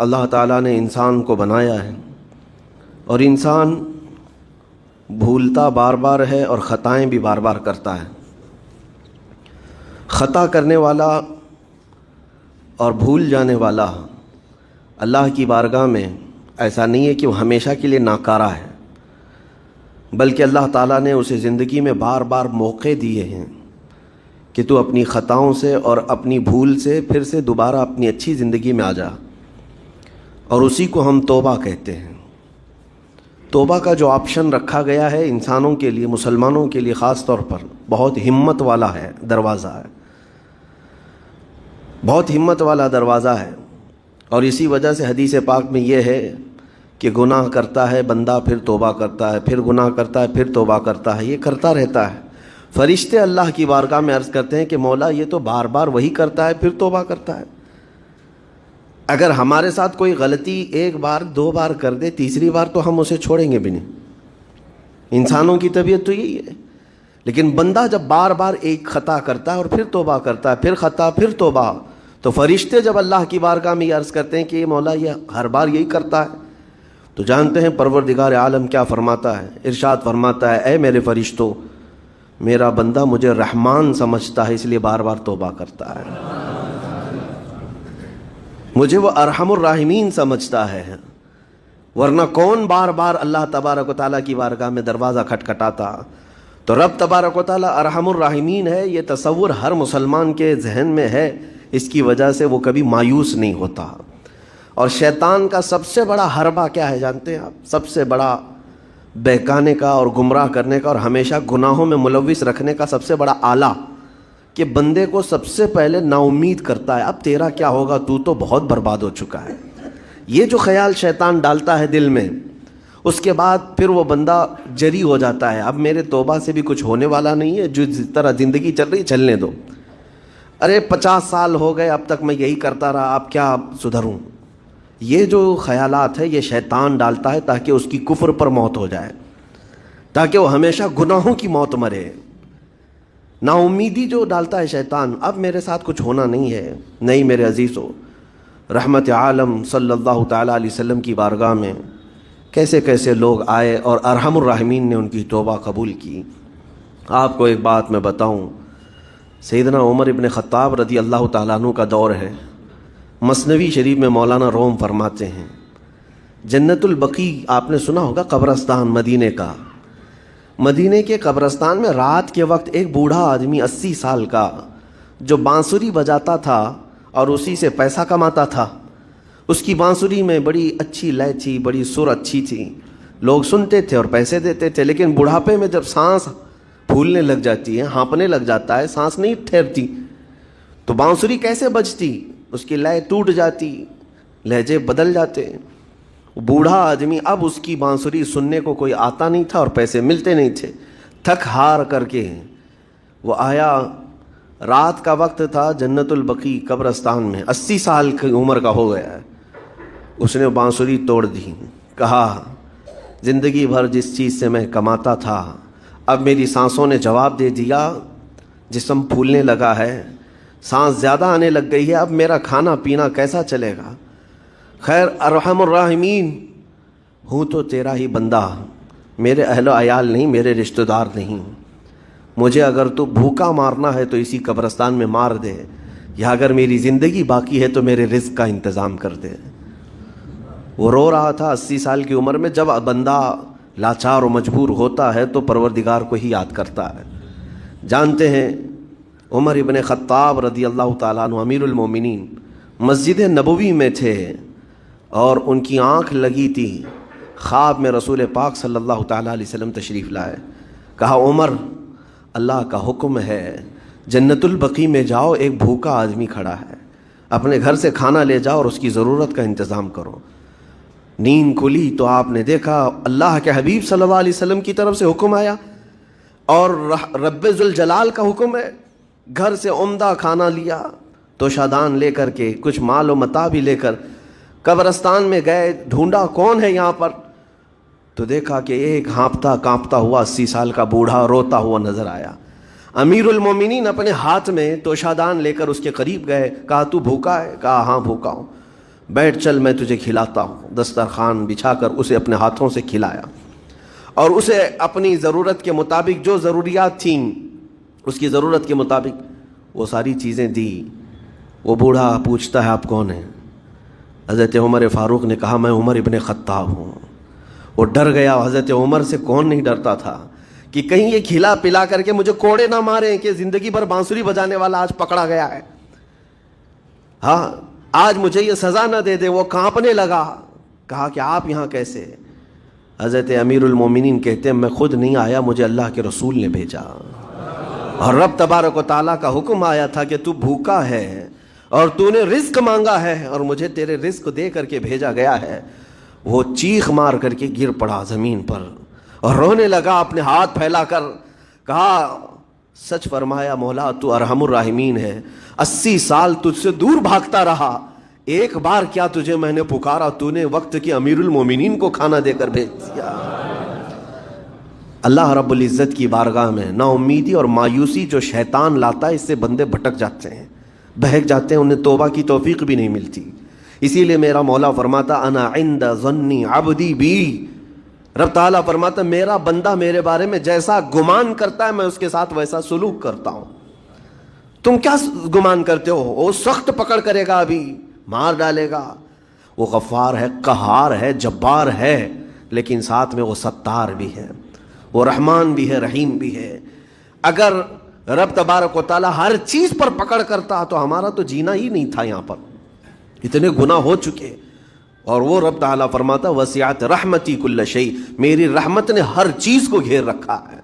اللہ تعالیٰ نے انسان کو بنایا ہے اور انسان بھولتا بار بار ہے اور خطائیں بھی بار بار کرتا ہے۔ خطا کرنے والا اور بھول جانے والا اللہ کی بارگاہ میں ایسا نہیں ہے کہ وہ ہمیشہ کے لیے ناکارہ ہے، بلکہ اللہ تعالیٰ نے اسے زندگی میں بار بار موقع دیے ہیں کہ تو اپنی خطاؤں سے اور اپنی بھول سے پھر سے دوبارہ اپنی اچھی زندگی میں آ جا، اور اسی کو ہم توبہ کہتے ہیں۔ توبہ کا جو آپشن رکھا گیا ہے انسانوں کے لیے، مسلمانوں کے لیے خاص طور پر، بہت ہمت والا ہے، دروازہ ہے، بہت ہمت والا دروازہ ہے۔ اور اسی وجہ سے حدیث پاک میں یہ ہے کہ گناہ کرتا ہے بندہ، پھر توبہ کرتا ہے، پھر گناہ کرتا ہے، پھر توبہ کرتا ہے، یہ کرتا رہتا ہے۔ فرشتے اللہ کی بارگاہ میں عرض کرتے ہیں کہ مولا یہ تو بار بار وہی کرتا ہے، پھر توبہ کرتا ہے۔ اگر ہمارے ساتھ کوئی غلطی ایک بار دو بار کر دے، تیسری بار تو ہم اسے چھوڑیں گے بھی نہیں۔ انسانوں کی طبیعت تو یہی ہے، لیکن بندہ جب بار بار ایک خطا کرتا ہے اور پھر توبہ کرتا ہے، پھر خطا پھر توبہ، تو فرشتے جب اللہ کی بارگاہ میں یہ عرض کرتے ہیں کہ یہ مولا یہ ہر بار یہی کرتا ہے، تو جانتے ہیں پروردگار عالم کیا فرماتا ہے؟ ارشاد فرماتا ہے، اے میرے فرشتوں، میرا بندہ مجھے رحمان سمجھتا ہے اس لیے بار بار توبہ کرتا ہے، مجھے وہ ارحم الراحمین سمجھتا ہے، ورنہ کون بار بار اللہ تبارک و تعالیٰ کی بارگاہ میں دروازہ کھٹکھٹاتا۔ تو رب تبارک و تعالیٰ ارحم الراحمین ہے، یہ تصور ہر مسلمان کے ذہن میں ہے، اس کی وجہ سے وہ کبھی مایوس نہیں ہوتا۔ اور شیطان کا سب سے بڑا حربہ کیا ہے جانتے ہیں آپ؟ سب سے بڑا بہکانے کا اور گمراہ کرنے کا اور ہمیشہ گناہوں میں ملوث رکھنے کا سب سے بڑا آلہ، کہ بندے کو سب سے پہلے نا امید کرتا ہے، اب تیرا کیا ہوگا، تو بہت برباد ہو چکا ہے۔ یہ جو خیال شیطان ڈالتا ہے دل میں، اس کے بعد پھر وہ بندہ جری ہو جاتا ہے، اب میرے توبہ سے بھی کچھ ہونے والا نہیں ہے، جو جس طرح زندگی چل رہی چلنے دو، ارے 50 سال ہو گئے اب تک میں یہی کرتا رہا، اب کیا سدھروں۔ یہ جو خیالات ہے یہ شیطان ڈالتا ہے تاکہ اس کی کفر پر موت ہو جائے، تاکہ وہ ہمیشہ گناہوں کی موت مرے۔ نا امیدی جو ڈالتا ہے شیطان، اب میرے ساتھ کچھ ہونا نہیں ہے۔ نہیں میرے عزیزو، رحمت عالم صلی اللہ تعالیٰ علیہ وسلم کی بارگاہ میں کیسے کیسے لوگ آئے اور ارحم الراحمین نے ان کی توبہ قبول کی۔ آپ کو ایک بات میں بتاؤں، سیدنا عمر ابن خطاب رضی اللہ تعالیٰ عنہ کا دور ہے۔ مثنوی شریف میں مولانا روم فرماتے ہیں، جنت البقیع آپ نے سنا ہوگا، قبرستان مدینے کا، مدینے کے قبرستان میں رات کے وقت ایک بوڑھا آدمی 80 سال کا جو بانسری بجاتا تھا اور اسی سے پیسہ کماتا تھا، اس کی بانسری میں بڑی اچھی لے تھی، بڑی سر اچھی تھی، لوگ سنتے تھے اور پیسے دیتے تھے، لیکن بڑھاپے میں جب سانس پھولنے لگ جاتی ہے، ہانپنے لگ جاتا ہے، سانس نہیں ٹھہرتی، تو بانسری کیسے بجتی؟ اس کی لے ٹوٹ جاتی، لہجے بدل جاتے۔ بوڑھا آدمی، اب اس کی بانسری سننے کو کوئی آتا نہیں تھا اور پیسے ملتے نہیں تھے، تھک ہار کر کے وہ آیا، رات کا وقت تھا، جنت البقیع قبرستان میں، 80 سال کی عمر کا ہو گیا ہے، اس نے بانسری توڑ دی، کہا زندگی بھر جس چیز سے میں کماتا تھا اب میری سانسوں نے جواب دے دیا، جسم پھولنے لگا ہے، سانس زیادہ آنے لگ گئی ہے، اب میرا کھانا پینا کیسا چلے گا؟ خیر ارحم الراحمین ہوں تو تیرا ہی بندہ، میرے اہل و عیال نہیں، میرے رشتہ دار نہیں، مجھے اگر تو بھوکا مارنا ہے تو اسی قبرستان میں مار دے، یا اگر میری زندگی باقی ہے تو میرے رزق کا انتظام کر دے۔ وہ رو رہا تھا 80 سال کی عمر میں۔ جب بندہ لاچار و مجبور ہوتا ہے تو پروردگار کو ہی یاد کرتا ہے۔ جانتے ہیں عمر ابن خطاب رضی اللہ تعالیٰ عنہ امیر المومنین مسجد نبوی میں تھے اور ان کی آنکھ لگی تھی، خواب میں رسول پاک صلی اللہ تعالیٰ علیہ وسلم تشریف لائے، کہا عمر اللہ کا حکم ہے جنت البقیع میں جاؤ، ایک بھوکا آدمی کھڑا ہے، اپنے گھر سے کھانا لے جاؤ اور اس کی ضرورت کا انتظام کرو۔ نیند کھلی تو آپ نے دیکھا اللہ کے حبیب صلی اللہ علیہ وسلم کی طرف سے حکم آیا اور رب ذوالجلال کا حکم ہے، گھر سے عمدہ کھانا لیا، توشادان لے کر کے، کچھ مال و متاع بھی لے کر قبرستان میں گئے، ڈھونڈا کون ہے یہاں پر، تو دیکھا کہ ایک ہانپتا کانپتا ہوا 80 سال کا بوڑھا روتا ہوا نظر آیا۔ امیر المومنین اپنے ہاتھ میں توشادان لے کر اس کے قریب گئے، کہا تو بھوکا ہے؟ کہا ہاں بھوکا ہوں۔ بیٹھ چل میں تجھے کھلاتا ہوں. دسترخوان بچھا کر اسے اپنے ہاتھوں سے کھلایا اور اسے اپنی ضرورت کے مطابق جو ضروریات تھیں اس کی ضرورت کے مطابق وہ ساری چیزیں دی. وہ بوڑھا پوچھتا ہے آپ کون ہیں؟ حضرت عمر فاروق نے کہا میں عمر ابن خطاب ہوں. وہ ڈر گیا. حضرت عمر سے کون نہیں ڈرتا تھا کہ کہیں یہ کھلا پلا کر کے مجھے کوڑے نہ ماریں کہ زندگی بھر بانسری بجانے والا آج پکڑا گیا ہے, ہاں آج مجھے یہ سزا نہ دے دے. وہ کانپنے لگا. کہا کہ آپ یہاں کیسے؟ حضرت امیر المومنین کہتے ہیں میں خود نہیں آیا, مجھے اللہ کے رسول نے بھیجا, اور رب تبارک و تعالیٰ کا حکم آیا تھا کہ تو بھوکا ہے اور تو نے رزق مانگا ہے اور مجھے تیرے رزق دے کر کے بھیجا گیا ہے. وہ چیخ مار کر کے گر پڑا زمین پر اور رونے لگا, اپنے ہاتھ پھیلا کر کہا سچ فرمایا مولا تو ارحم الراحمین ہے. 80 سال تجھ سے دور بھاگتا رہا, ایک بار کیا تجھے میں نے پکارا, تو نے وقت کی امیر المومنین کو کھانا دے کر بھیج دیا. اللہ رب العزت کی بارگاہ میں نا امیدی اور مایوسی جو شیطان لاتا ہے اس سے بندے بھٹک جاتے ہیں, بہک جاتے ہیں, انہیں توبہ کی توفیق بھی نہیں ملتی. اسی لیے میرا مولا فرماتا انا عند ظنی عبدی بی, رب تعالیٰ فرماتا میرا بندہ میرے بارے میں جیسا گمان کرتا ہے میں اس کے ساتھ ویسا سلوک کرتا ہوں. تم کیا گمان کرتے ہو؟ وہ سخت پکڑ کرے گا, ابھی مار ڈالے گا. وہ غفار ہے, قہار ہے, جبار ہے, لیکن ساتھ میں وہ ستار بھی ہے, وہ رحمان بھی ہے, رحیم بھی ہے. اگر رب تبارک و تعالیٰ ہر چیز پر پکڑ کرتا تو ہمارا تو جینا ہی نہیں تھا. یہاں پر اتنے گناہ ہو چکے, اور وہ رب تعالیٰ فرماتا وسعت رحمتی کل شیء, میری رحمت نے ہر چیز کو گھیر رکھا ہے.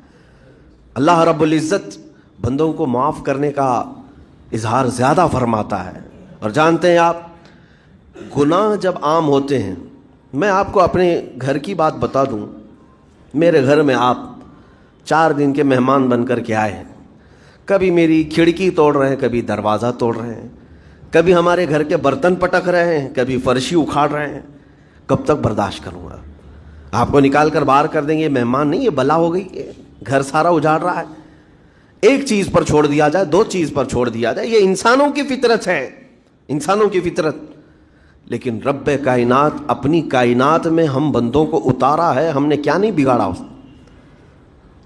اللہ رب العزت بندوں کو معاف کرنے کا اظہار زیادہ فرماتا ہے. اور جانتے ہیں آپ گناہ جب عام ہوتے ہیں, میں آپ کو اپنے گھر کی بات بتا دوں, میرے گھر میں آپ 4 دن کے مہمان بن کر کے آئے ہیں, کبھی میری کھڑکی توڑ رہے ہیں, کبھی دروازہ توڑ رہے ہیں, کبھی ہمارے گھر کے برتن پٹک رہے ہیں, کبھی فرشی اکھاڑ رہے ہیں. کب تک برداشت کروں گا؟ آپ کو نکال کر باہر کر دیں گے, مہمان نہیں, یہ بلا ہو گئی, یہ گھر سارا اجاڑ رہا ہے. ایک چیز پر چھوڑ دیا جائے, 2 چیز پر چھوڑ دیا جائے, یہ انسانوں کی فطرت ہے, انسانوں کی فطرت. لیکن رب کائنات اپنی کائنات میں ہم بندوں کو اتارا ہے, ہم نے کیا نہیں بگاڑا اس,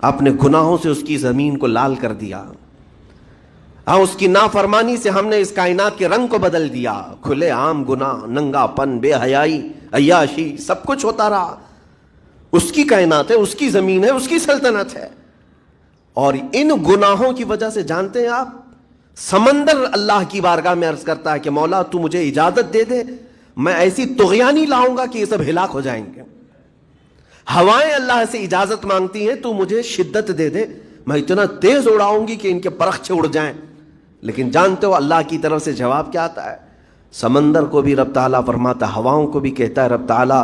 اپنے گناہوں سے اس کی زمین کو لال کر دیا. ہاں اس کی نافرمانی سے ہم نے اس کائنات کے رنگ کو بدل دیا. کھلے عام گناہ, ننگا پن, بے حیائی, عیاشی, سب کچھ ہوتا رہا. اس کی کائنات ہے, اس کی زمین ہے, اس کی سلطنت ہے. اور ان گناہوں کی وجہ سے جانتے ہیں آپ, سمندر اللہ کی بارگاہ میں عرض کرتا ہے کہ مولا تو مجھے اجازت دے دے, میں ایسی طغیانی لاؤں گا کہ یہ سب ہلاک ہو جائیں گے. ہوائیں اللہ سے اجازت مانگتی ہیں, تو مجھے شدت دے دے, میں اتنا تیز اڑاؤں گی کہ ان کے پرخچے اڑ جائیں. لیکن جانتے ہو اللہ کی طرف سے جواب کیا آتا ہے؟ سمندر کو بھی رب تعالیٰ فرماتا, ہواؤں کو بھی کہتا ہے رب تعالیٰ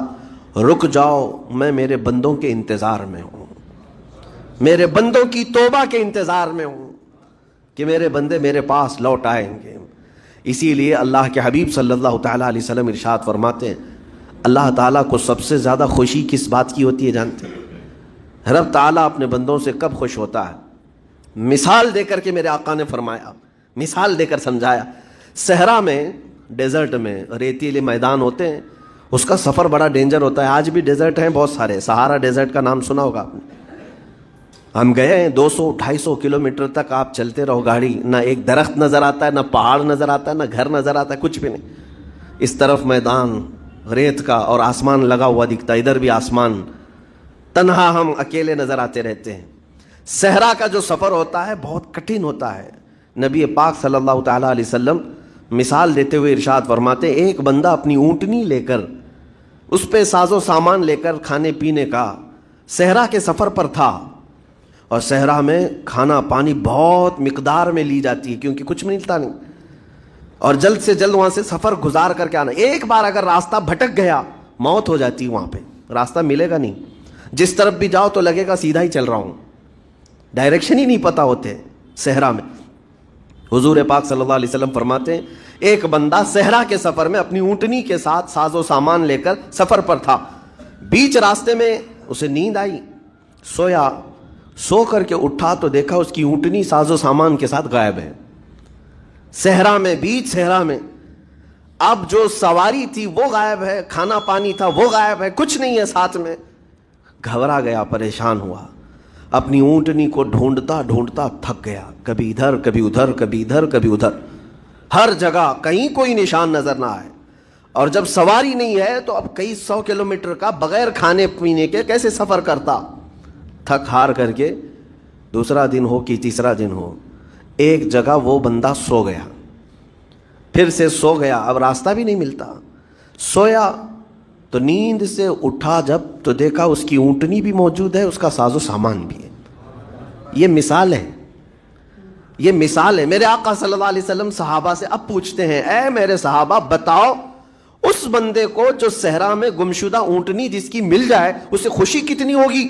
رک جاؤ, میں میرے بندوں کے انتظار میں ہوں, میرے بندوں کی توبہ کے انتظار میں ہوں کہ میرے بندے میرے پاس لوٹ آئیں گے. اسی لیے اللہ کے حبیب صلی اللہ تعالیٰ علیہ وسلم ارشاد فرماتے ہیں اللہ تعالیٰ کو سب سے زیادہ خوشی کس بات کی ہوتی ہے جانتے ہیں؟ رب تعالیٰ اپنے بندوں سے کب خوش ہوتا ہے؟ مثال دے کر کے میرے آقا نے فرمایا, مثال دے کر سمجھایا. صحرا میں, ڈیزرٹ میں ریتیلے میدان ہوتے ہیں, اس کا سفر بڑا ڈینجر ہوتا ہے. آج بھی ڈیزرٹ ہیں بہت سارے, سہارا ڈیزرٹ کا نام سنا ہوگا آپ نے. ہم گئے ہیں 200-250 کلومیٹر تک آپ چلتے رہو گاڑی, نہ ایک درخت نظر آتا ہے, نہ پہاڑ نظر آتا ہے, نہ گھر نظر آتا ہے, کچھ بھی نہیں. اس طرف میدان ریت کا اور آسمان لگا ہوا دکھتا ہے, ادھر بھی آسمان, تنہا ہم اکیلے نظر آتے رہتے ہیں. صحرا کا جو سفر ہوتا ہے بہت کٹھن ہوتا ہے. نبی پاک صلی اللہ تعالیٰ علیہ وسلم مثال دیتے ہوئے ارشاد فرماتے ایک بندہ اپنی اونٹنی لے کر, اس پہ ساز و سامان لے کر کھانے پینے کا صحرا کے سفر پر تھا, اور صحرا میں کھانا پانی بہت مقدار میں لی جاتی ہے کیونکہ کچھ ملتا نہیں, اور جلد سے جلد وہاں سے سفر گزار کر کے آنا. ایک بار اگر راستہ بھٹک گیا موت ہو جاتی ہے, وہاں پہ راستہ ملے گا نہیں. جس طرف بھی جاؤ تو لگے گا سیدھا ہی چل رہا ہوں, ڈائریکشن ہی نہیں پتہ ہوتے صحرا میں. حضور پاک صلی اللہ علیہ وسلم فرماتے ہیں ایک بندہ صحرا کے سفر میں اپنی اونٹنی کے ساتھ ساز و سامان لے کر سفر پر تھا. بیچ راستے میں اسے نیند آئی, سویا, سو کر کے اٹھا تو دیکھا اس کی اونٹنی ساز و سامان کے ساتھ غائب ہے. صحرا میں, بیچ صحرا میں. اب جو سواری تھی وہ غائب ہے، کھانا پانی تھا وہ غائب ہے، کچھ نہیں ہے ساتھ میں۔ گھبرا گیا، پریشان ہوا، اپنی اونٹنی کو ڈھونڈتا ڈھونڈتا تھک گیا، کبھی ادھر کبھی ادھر، کبھی ادھر کبھی ادھر، ہر جگہ کہیں کوئی نشان نظر نہ آئے۔ اور جب سواری نہیں ہے تو اب کئی 100 کلومیٹر کا بغیر کھانے پینے کے کیسے سفر کرتا؟ تھک ہار کر کے دوسرا دن ہو کہ تیسرا دن ہو، ایک جگہ وہ بندہ سو گیا، پھر سے سو گیا، اب راستہ بھی نہیں ملتا۔ سویا تو نیند سے اٹھا جب تو دیکھا اس کی اونٹنی بھی موجود ہے، اس کا ساز و سامان بھی ہے۔ یہ مثال ہے، یہ مثال ہے۔ میرے آقا صلی اللہ علیہ وسلم صحابہ سے اب پوچھتے ہیں، اے میرے صحابہ بتاؤ اس بندے کو جو صحرا میں گمشدہ اونٹنی جس کی مل جائے اسے خوشی کتنی ہوگی؟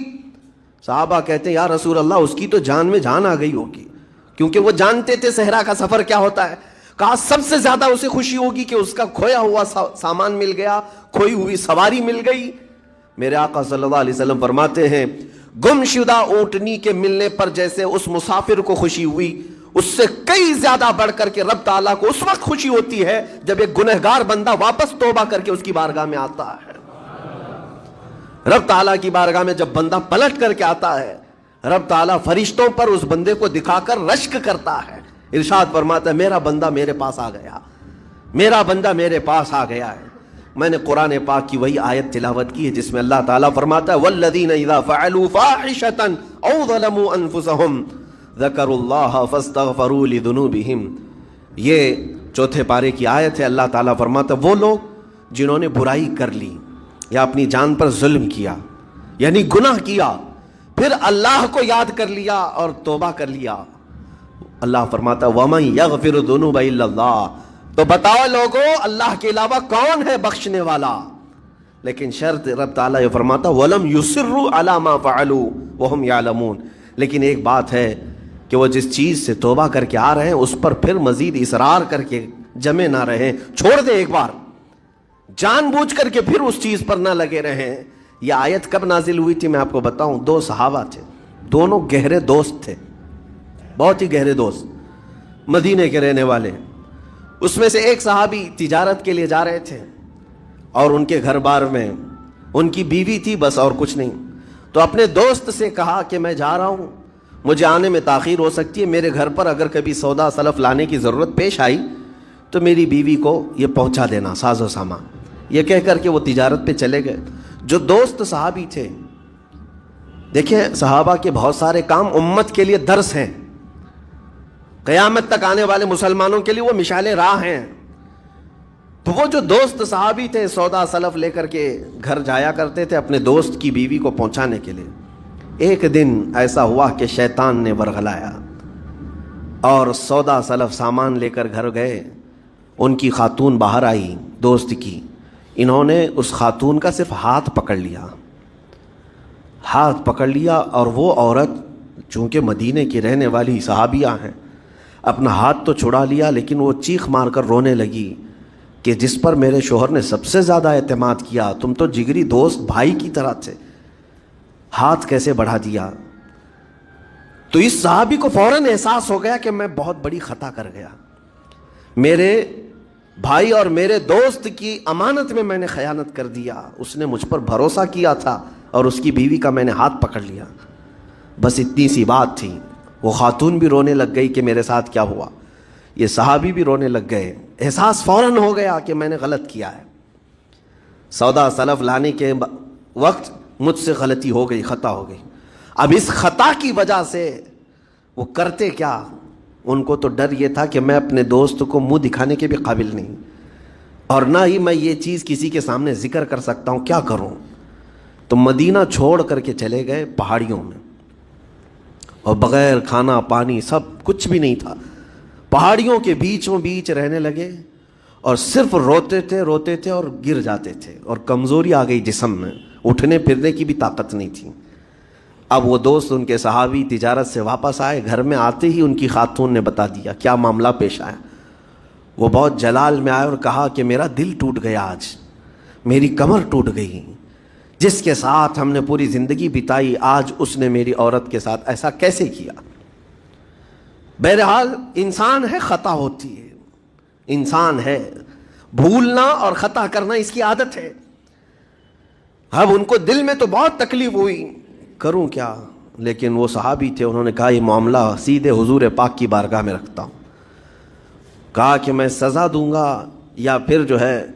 صحابہ کہتے ہیں یا رسول اللہ اس کی تو جان میں جان آ گئی ہوگی، کیونکہ وہ جانتے تھے صحرا کا سفر کیا ہوتا ہے۔ کہا سب سے زیادہ اسے خوشی ہوگی کہ اس کا کھویا ہوا سامان مل گیا، کھوئی ہوئی سواری مل گئی۔ میرے آقا صلی اللہ علیہ وسلم فرماتے ہیں گمشدہ اونٹنی کے ملنے پر جیسے اس مسافر کو خوشی ہوئی، اس سے کئی زیادہ بڑھ کر کے رب تعالیٰ کو اس وقت خوشی ہوتی ہے جب ایک گنہگار بندہ واپس توبہ کر کے اس کی بارگاہ میں آتا ہے۔ رب تعالیٰ کی بارگاہ میں جب بندہ پلٹ کر کے آتا ہے، رب تعالیٰ فرشتوں پر اس بندے کو دکھا کر رشک کرتا ہے، ارشاد فرماتا ہے میرا بندہ میرے پاس آ گیا، میرا بندہ میرے پاس آ گیا ہے۔ میں نے قرآن پاک کی وہی آیت تلاوت کی ہے جس میں اللہ تعالیٰ فرماتا ہے وَالَّذِينَ إِذَا فَعَلُوا فَاحِشَةً أَوْ ظَلَمُوا أَنفُسَهُمْ ذَكَرُوا اللَّهَ فَاسْتَغْفَرُوا لِذُنُوبِهِمْ۔ یہ چوتھے پارے کی آیت ہے۔ اللہ تعالیٰ فرماتا ہے وہ لوگ جنہوں نے برائی کر لی یا اپنی جان پر ظلم کیا، یعنی گناہ کیا، پھر اللہ کو یاد کر لیا اور توبہ کر لیا، اللہ فرماتا ہے وَمَن يَغْفِرُ الذُّنُوبَ إِلَّا اللَّهُ، تو بتاؤ لوگوں اللہ کے علاوہ کون ہے بخشنے والا؟ لیکن شرط رب تعالیٰ یہ فرماتا وَلَمْ يُصِرُّوا عَلَى مَا فَعَلُوا وَهُمْ يَعْلَمُونَ، لیکن ایک بات ہے کہ وہ جس چیز سے توبہ کر کے آ رہے ہیں اس پر پھر مزید اصرار کر کے جمے نہ رہیں، چھوڑ دیں ایک بار، جان بوجھ کر کے پھر اس چیز پر نہ لگے رہیں۔ یہ آیت کب نازل ہوئی تھی میں آپ کو بتاؤں، دو صحابہ تھے، دونوں گہرے دوست تھے، بہت ہی گہرے دوست، مدینے کے رہنے والے۔ اس میں سے ایک صحابی تجارت کے لیے جا رہے تھے اور ان کے گھر بار میں ان کی بیوی تھی بس اور کچھ نہیں، تو اپنے دوست سے کہا کہ میں جا رہا ہوں، مجھے آنے میں تاخیر ہو سکتی ہے، میرے گھر پر اگر کبھی سودا سلف لانے کی ضرورت پیش آئی تو میری بیوی کو یہ پہنچا دینا ساز و سامان۔ یہ کہہ کر کے وہ تجارت پہ چلے گئے۔ جو دوست صحابی تھے، دیکھیں صحابہ کے بہت سارے کام امت کے لیے درس ہیں، قیامت تک آنے والے مسلمانوں کے لیے وہ مشعل راہ ہیں۔ تو وہ جو دوست صحابی تھے سودا سلف لے کر کے گھر جایا کرتے تھے اپنے دوست کی بیوی کو پہنچانے کے لیے۔ ایک دن ایسا ہوا کہ شیطان نے ورغلایا اور سودا سلف سامان لے کر گھر گئے۔ ان کی خاتون باہر آئی دوست کی، انہوں نے اس خاتون کا صرف ہاتھ پکڑ لیا، ہاتھ پکڑ لیا، اور وہ عورت چونکہ مدینے کی رہنے والی صحابیہ ہیں، اپنا ہاتھ تو چھڑا لیا لیکن وہ چیخ مار کر رونے لگی کہ جس پر میرے شوہر نے سب سے زیادہ اعتماد کیا، تم تو جگری دوست بھائی کی طرح تھے، ہاتھ کیسے بڑھا دیا؟ تو اس صحابی کو فوراً احساس ہو گیا کہ میں بہت بڑی خطا کر گیا، میرے بھائی اور میرے دوست کی امانت میں نے خیانت کر دیا، اس نے مجھ پر بھروسہ کیا تھا اور اس کی بیوی کا میں نے ہاتھ پکڑ لیا، بس اتنی سی بات تھی۔ وہ خاتون بھی رونے لگ گئی کہ میرے ساتھ کیا ہوا، یہ صحابی بھی رونے لگ گئے، احساس فوراً ہو گیا کہ میں نے غلط کیا ہے، سودا سلف لانے کے وقت مجھ سے غلطی ہو گئی، خطا ہو گئی۔ اب اس خطا کی وجہ سے وہ کرتے کیا، ان کو تو ڈر یہ تھا کہ میں اپنے دوست کو منہ دکھانے کے بھی قابل نہیں، اور نہ ہی میں یہ چیز کسی کے سامنے ذکر کر سکتا ہوں، کیا کروں؟ تو مدینہ چھوڑ کر کے چلے گئے پہاڑیوں میں، اور بغیر کھانا پانی سب کچھ بھی نہیں تھا، پہاڑیوں کے بیچوں بیچ رہنے لگے، اور صرف روتے تھے اور گر جاتے تھے، اور کمزوری آ گئی جسم میں، اٹھنے پھرنے کی بھی طاقت نہیں تھی۔ اب وہ دوست ان کے صحابی تجارت سے واپس آئے، گھر میں آتے ہی ان کی خاتون نے بتا دیا کیا معاملہ پیش آیا۔ وہ بہت جلال میں آئے اور کہا کہ میرا دل ٹوٹ گیا، آج میری کمر ٹوٹ گئی، جس کے ساتھ ہم نے پوری زندگی بتائی آج اس نے میری عورت کے ساتھ ایسا کیسے کیا؟ بہرحال انسان ہے، خطا ہوتی ہے، انسان ہے، بھولنا اور خطا کرنا اس کی عادت ہے. اب ان کو دل میں تو بہت تکلیف ہوئی، کروں کیا، لیکن وہ صحابی تھے، انہوں نے کہا یہ معاملہ سیدھے حضور پاک کی بارگاہ میں رکھتا ہوں. کہا کہ میں سزا دوں گا یا پھر جو ہے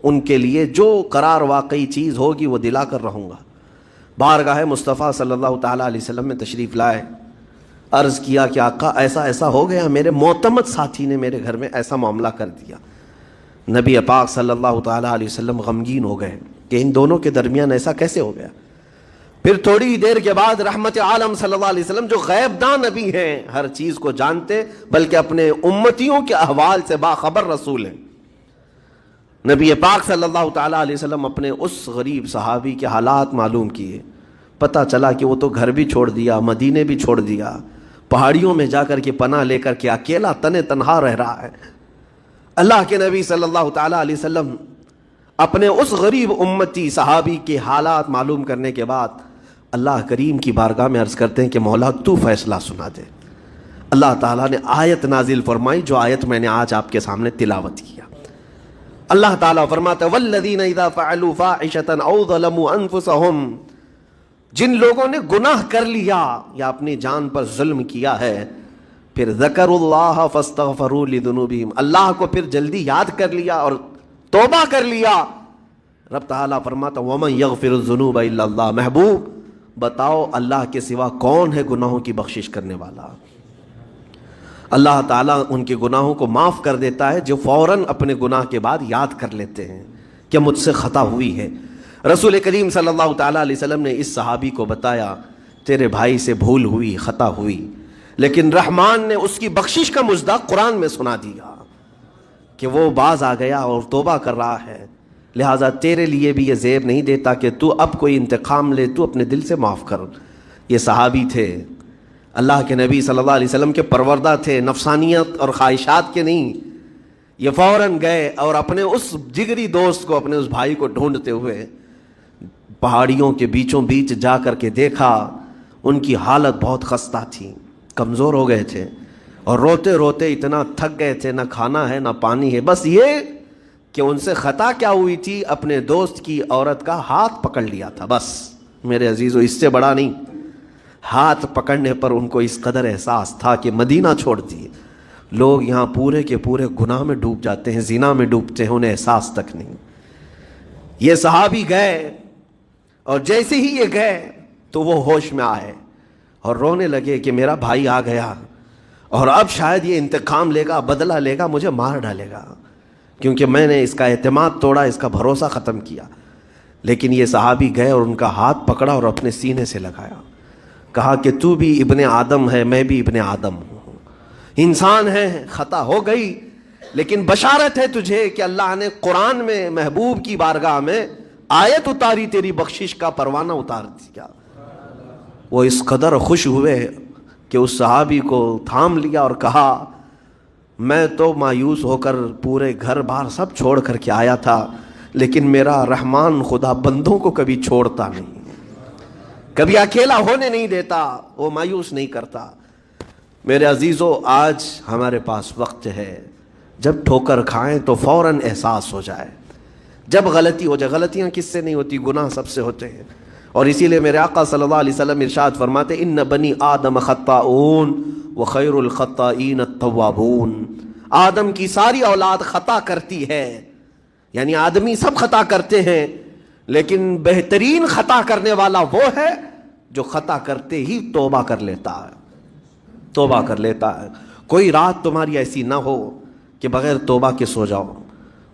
ان کے لیے جو قرار واقعی چیز ہوگی وہ دلا کر رہوں گا. بارگاہ مصطفیٰ صلی اللہ تعالیٰ علیہ وسلم میں تشریف لائے. عرض کیا کہ آقا ایسا ایسا ہو گیا، میرے معتمد ساتھی نے میرے گھر میں ایسا معاملہ کر دیا. نبی پاک صلی اللہ تعالیٰ علیہ وسلم غمگین ہو گئے کہ ان دونوں کے درمیان ایسا کیسے ہو گیا. پھر تھوڑی دیر کے بعد رحمت عالم صلی اللہ علیہ وسلم جو غیب داں نبی ہیں، ہر چیز کو جانتے بلکہ اپنے امتیوں کے احوال سے باخبر رسول ہیں، نبی پاک صلی اللہ تعالیٰ علیہ وسلم اپنے اس غریب صحابی کے حالات معلوم کیے. پتہ چلا کہ وہ تو گھر بھی چھوڑ دیا، مدینے بھی چھوڑ دیا، پہاڑیوں میں جا کر کے پناہ لے کر کے اکیلا تنہا رہ رہا ہے. اللہ کے نبی صلی اللہ تعالیٰ علیہ وسلم اپنے اس غریب امتی صحابی کے حالات معلوم کرنے کے بعد اللہ کریم کی بارگاہ میں عرض کرتے ہیں کہ مولا تو فیصلہ سنا دے. اللہ تعالیٰ نے آیت نازل فرمائی، جو آیت میں نے آج آپ کے سامنے تلاوت کیا. اللہ تعالیٰ فرماتا ہے والذین اذا فعلوا فاحشة او ظلموا انفسهم، جن لوگوں نے گناہ کر لیا یا اپنی جان پر ظلم کیا ہے، پھر ذکروا اللہ فاستغفروا لذنوبہم، اللہ کو پھر جلدی یاد کر لیا اور توبہ کر لیا. رب تعالیٰ فرماتا ومن یغفر الذنوب الا اللہ، محبوب بتاؤ اللہ کے سوا کون ہے گناہوں کی بخشش کرنے والا. اللہ تعالیٰ ان کے گناہوں کو معاف کر دیتا ہے جو فوراً اپنے گناہ کے بعد یاد کر لیتے ہیں کہ مجھ سے خطا ہوئی ہے. رسول کریم صلی اللہ تعالیٰ علیہ وسلم نے اس صحابی کو بتایا تیرے بھائی سے بھول ہوئی، خطا ہوئی، لیکن رحمان نے اس کی بخشش کا مژدہ قرآن میں سنا دیا کہ وہ باز آ گیا اور توبہ کر رہا ہے. لہٰذا تیرے لیے بھی یہ زیب نہیں دیتا کہ تو اب کوئی انتقام لے، تو اپنے دل سے معاف کر. یہ صحابی تھے، اللہ کے نبی صلی اللہ علیہ وسلم کے پروردہ تھے، نفسانیت اور خواہشات کے نہیں. یہ فوراً گئے اور اپنے اس جگری دوست کو، اپنے اس بھائی کو ڈھونڈتے ہوئے پہاڑیوں کے بیچوں بیچ جا کر کے دیکھا. ان کی حالت بہت خستہ تھی، کمزور ہو گئے تھے اور روتے روتے اتنا تھک گئے تھے، نہ کھانا ہے نہ پانی ہے. بس یہ کہ ان سے خطا کیا ہوئی تھی، اپنے دوست کی عورت کا ہاتھ پکڑ لیا تھا. بس میرے عزیزو اس سے بڑا نہیں. ہاتھ پکڑنے پر ان کو اس قدر احساس تھا کہ مدینہ چھوڑ دیے. لوگ یہاں پورے کے پورے گناہ میں ڈوب جاتے ہیں، زنا میں ڈوبتے ہیں، انہیں احساس تک نہیں. یہ صحابی گئے اور جیسے ہی یہ گئے تو وہ ہوش میں آئے اور رونے لگے کہ میرا بھائی آ گیا اور اب شاید یہ انتقام لے گا، بدلہ لے گا، مجھے مار ڈالے گا، کیونکہ میں نے اس کا اعتماد توڑا، اس کا بھروسہ ختم کیا. لیکن یہ صحابی گئے اور ان کا ہاتھ پکڑا اور اپنے سینے سے لگایا. کہا کہ تو بھی ابن آدم ہے، میں بھی ابن آدم ہوں، انسان ہے، خطا ہو گئی، لیکن بشارت ہے تجھے کہ اللہ نے قرآن میں محبوب کی بارگاہ میں آیت اتاری، تیری بخشش کا پروانہ اتار دیا. وہ اس قدر خوش ہوئے کہ اس صحابی کو تھام لیا اور کہا میں تو مایوس ہو کر پورے گھر بار سب چھوڑ کر کے آیا تھا، لیکن میرا رحمان خدا بندوں کو کبھی چھوڑتا نہیں، کبھی اکیلا ہونے نہیں دیتا، وہ مایوس نہیں کرتا. میرے عزیزو آج ہمارے پاس وقت ہے جب ٹھوکر کھائیں تو فوراً احساس ہو جائے، جب غلطی ہو جائے. غلطیاں کس سے نہیں ہوتی، گناہ سب سے ہوتے ہیں. اور اسی لیے میرے آقا صلی اللہ علیہ وسلم ارشاد فرماتے ان بنی آدم خطاؤن وخیر الخطائین التوابون. آدم کی ساری اولاد خطا کرتی ہے، یعنی آدمی سب خطا کرتے ہیں، لیکن بہترین خطا کرنے والا وہ ہے جو خطا کرتے ہی توبہ کر لیتا ہے. توبہ کر لیتا ہے. کوئی رات تمہاری ایسی نہ ہو کہ بغیر توبہ کے سو جاؤ،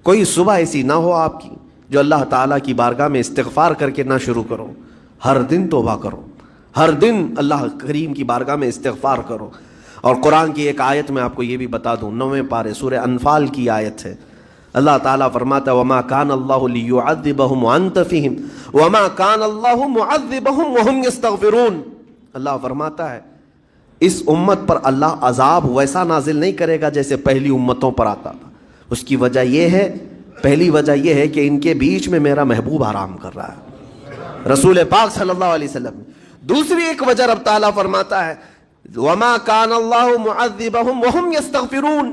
کوئی صبح ایسی نہ ہو آپ کی جو اللہ تعالیٰ کی بارگاہ میں استغفار کر کے نہ شروع کرو. ہر دن توبہ کرو، ہر دن اللہ کریم کی بارگاہ میں استغفار کرو. اور قرآن کی ایک آیت میں آپ کو یہ بھی بتا دوں، 9ویں پارے سورہ انفال کی آیت ہے. اللہ تعالیٰ فرماتا ہے وما کان اللہ لیعذبہم وانت فیہم وما کان اللہ معذبہم وہم یستغفرون. اللہ فرماتا ہے اس امت پر اللہ عذاب ویسا نازل نہیں کرے گا جیسے پہلی امتوں پر آتا تھا. اس کی وجہ یہ ہے، پہلی وجہ یہ ہے کہ ان کے بیچ میں میرا محبوب آرام کر رہا ہے، رسول پاک صلی اللہ علیہ وسلم. دوسری ایک وجہ رب تعالیٰ فرماتا ہے وما کان اللہ معذبہم وہم یستغفرون.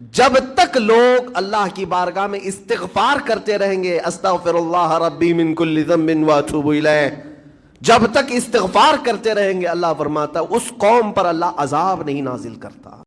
جب تک لوگ اللہ کی بارگاہ میں استغفار کرتے رہیں گے، استغفر اللہ ربی من کل ذنب واتوب الیہ، جب تک استغفار کرتے رہیں گے، اللہ فرماتا اس قوم پر اللہ عذاب نہیں نازل کرتا۔